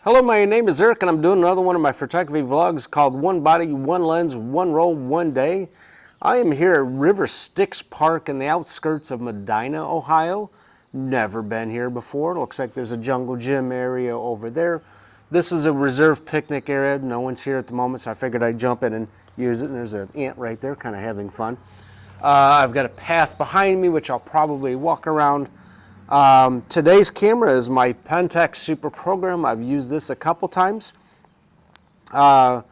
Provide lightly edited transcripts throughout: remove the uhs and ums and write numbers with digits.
Hello, my name is Eric and I'm doing another one of my photography vlogs called One Body, One Lens, One Roll, One Day. I am here at River Styx Park in the outskirts of Medina, Ohio. Never been here before. Looks like there's a jungle gym area over there. This is a reserved picnic area. No one's here at the moment, so I figured I'd jump in and use it. And there's an ant right there, kind of having fun. I've got a path behind me, which I'll probably walk around. Today's camera is my Pentax Super Program. I've used this a couple times. I've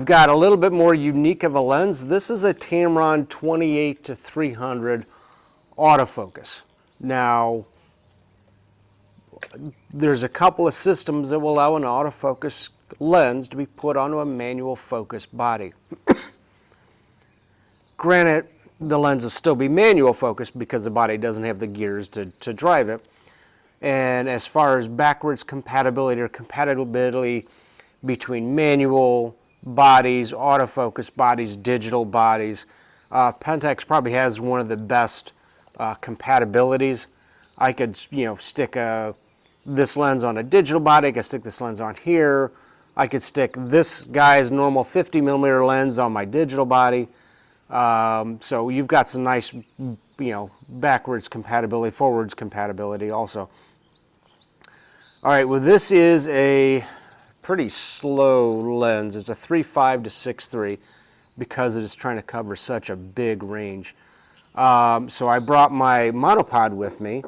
got a little bit more unique of a lens. This is a Tamron 28-300 autofocus. Now, there's a couple of systems that will allow an autofocus lens to be put onto a manual focus body. Granted, the lens will still be manual focused because the body doesn't have the gears to drive it. And as far as backwards compatibility or compatibility between manual bodies, autofocus bodies, digital bodies, Pentax probably has one of the best compatibilities. I could, stick this lens on a digital body. I could stick this lens on here. I could stick this guy's normal 50mm lens on my digital body. So you've got some nice, backwards compatibility, forwards compatibility also. All right, well, this is a pretty slow lens. It's a 3.5 to 6.3 because it is trying to cover such a big range. So I brought my monopod with me,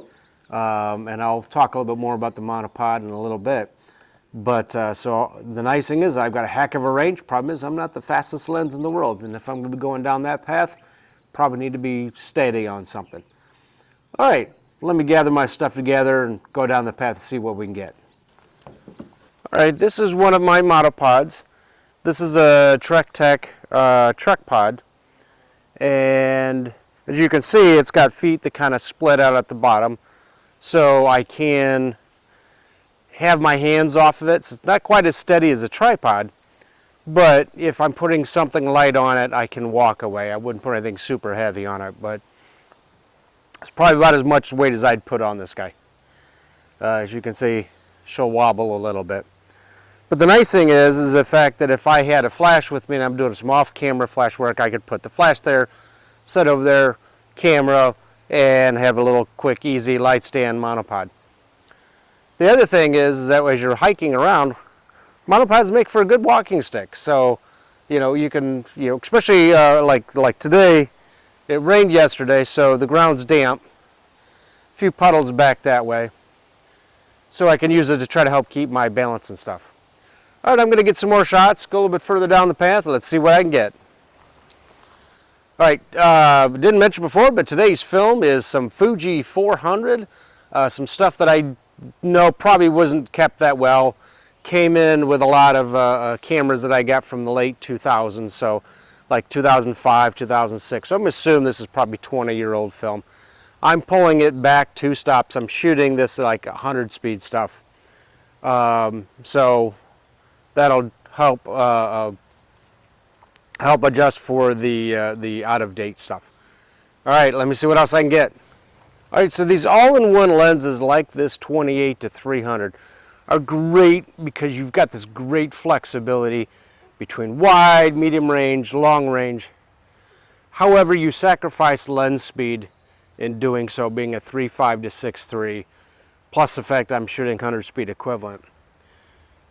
and I'll talk a little bit more about the monopod in a little bit. But so the nice thing is I've got a heck of a range. Problem is I'm not the fastest lens in the world, and if I'm going to be going down that path, probably need to be steady on something. All right, let me gather my stuff together and go down the path and see what we can get. All right, this is one of my monopods. This is a Trek Tech Trek Pod, and as you can see, it's got feet that kind of split out at the bottom, so I can have my hands off of it. So it's not quite as steady as a tripod, but if I'm putting something light on it, I can walk away. I wouldn't put anything super heavy on it, but it's probably about as much weight as I'd put on this guy. As you can see, she'll wobble a little bit. But the nice thing is the fact that if I had a flash with me and I'm doing some off-camera flash work, I could put the flash there, set over there, camera, and have a little quick, easy light stand monopod. The other thing is that as you're hiking around, monopods make for a good walking stick. So, you can, especially like today, it rained yesterday, so the ground's damp. A few puddles back that way. So I can use it to try to help keep my balance and stuff. All right, I'm going to get some more shots, go a little bit further down the path. Let's see what I can get. All right, didn't mention before, but today's film is some Fuji 400, some stuff that I know probably wasn't kept that well. Came in with a lot of cameras that I got from the late 2000s, so like 2005, 2006. So I'm assuming this is probably 20-year-old film. I'm pulling it back 2 stops. I'm shooting this at like 100 speed stuff. So that'll help help adjust for the out-of-date stuff. All right, let me see what else I can get. All right, so these all-in-one lenses like this 28-300 are great because you've got this great flexibility between wide, medium range, long range. However, you sacrifice lens speed in doing so, being a 3.5 to 6.3, plus the fact I'm shooting 100 speed equivalent.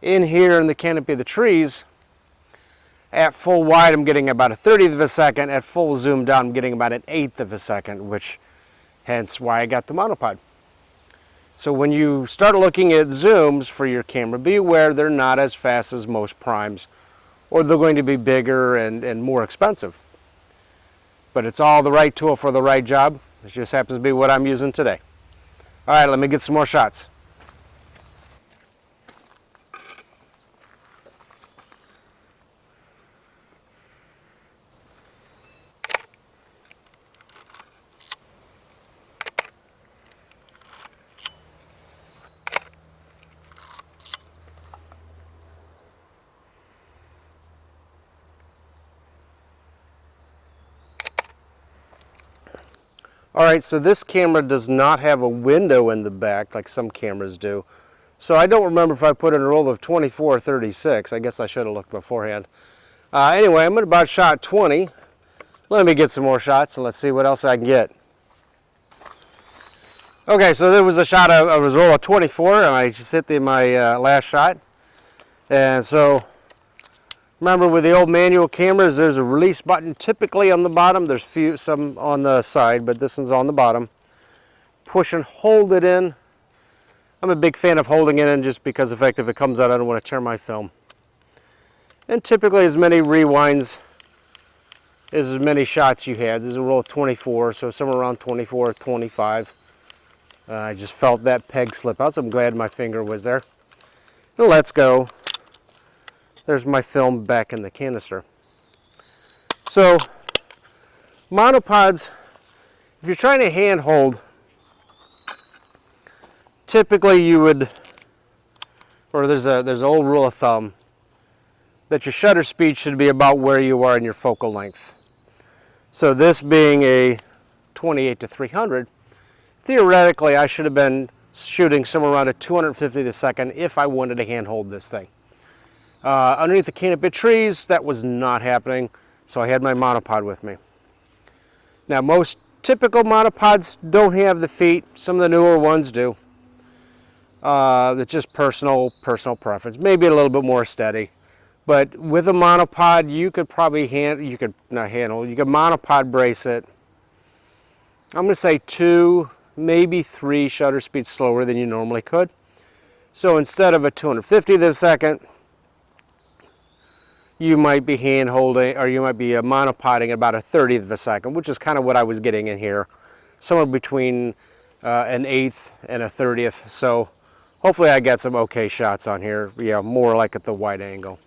In here in the canopy of the trees, at full wide I'm getting about a 30th of a second, at full zoom down I'm getting about an 1/8 of a second, which hence why I got the monopod. So when you start looking at zooms for your camera, be aware they're not as fast as most primes, or they're going to be bigger and more expensive. But it's all the right tool for the right job. It just happens to be what I'm using today. All right, let me get some more shots. All right, so this camera does not have a window in the back like some cameras do. So I don't remember if I put in a roll of 24 or 36. I guess I should have looked beforehand. Anyway, I'm at about shot 20. Let me get some more shots and let's see what else I can get. Okay, so there was a shot of a roll of 24, and I just hit my last shot. And so, remember with the old manual cameras, there's a release button typically on the bottom. There's some on the side, but this one's on the bottom. Push and hold it in. I'm a big fan of holding it in just because if it comes out, I don't want to tear my film. And typically as many rewinds is as many shots you had. There's a roll of 24, so somewhere around 24 or 25. I just felt that peg slip out, so I'm glad my finger was there. And let's go. There's my film back in the canister. So, monopods, if you're trying to hand hold, typically you would, or there's an old rule of thumb, that your shutter speed should be about where you are in your focal length. So this being a 28 to 300, theoretically I should have been shooting somewhere around at 250 a second if I wanted to hand hold this thing. Underneath the canopy trees, that was not happening, so I had my monopod with me. Now most typical monopods don't have the feet, some of the newer ones do. It's just personal preference, maybe a little bit more steady. But with a monopod, you could probably you could monopod brace it. I'm going to say 2, maybe 3 shutter speeds slower than you normally could. So instead of a 250th of a second, you might be hand holding, or you might be monopoding about a 30th of a second, which is kind of what I was getting in here, somewhere between an 1/8 and a 30th. So hopefully I got some okay shots on here. Yeah, more like at the wide angle.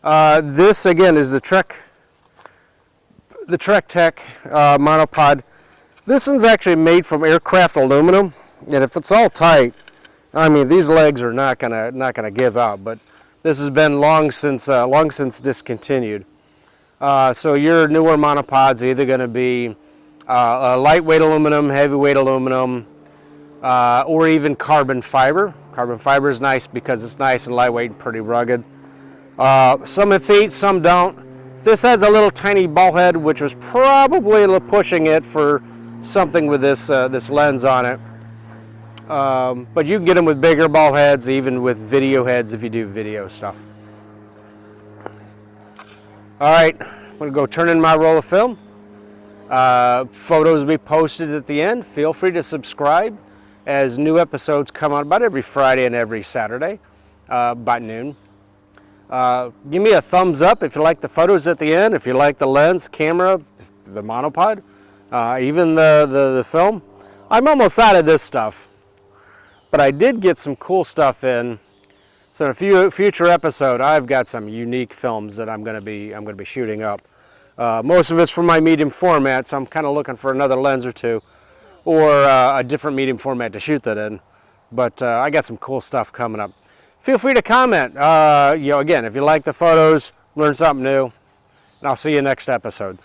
This again is the Trek Tech monopod. This one's actually made from aircraft aluminum, and if it's all tight, I mean these legs are not gonna give out. But this has been long since discontinued. So your newer monopods are either going to be a lightweight aluminum, heavyweight aluminum, or even carbon fiber. Carbon fiber is nice because it's nice and lightweight and pretty rugged. Some have feet, some don't. This has a little tiny ball head, which was probably pushing it for something with this lens on it. But you can get them with bigger ball heads, even with video heads if you do video stuff. All right, I'm gonna go turn in my roll of film. Photos will be posted at the end. Feel free to subscribe as new episodes come out about every Friday and every Saturday, about noon. Give me a thumbs up if you like the photos at the end, if you like the lens, camera, the monopod, even the film. I'm almost out of this stuff, but I did get some cool stuff in. So in a future episode, I've got some unique films that I'm going to be shooting up. Most of it's from my medium format, so I'm kind of looking for another lens or two, or a different medium format to shoot that in. But I got some cool stuff coming up. Feel free to comment. Again, if you like the photos, learn something new, and I'll see you next episode.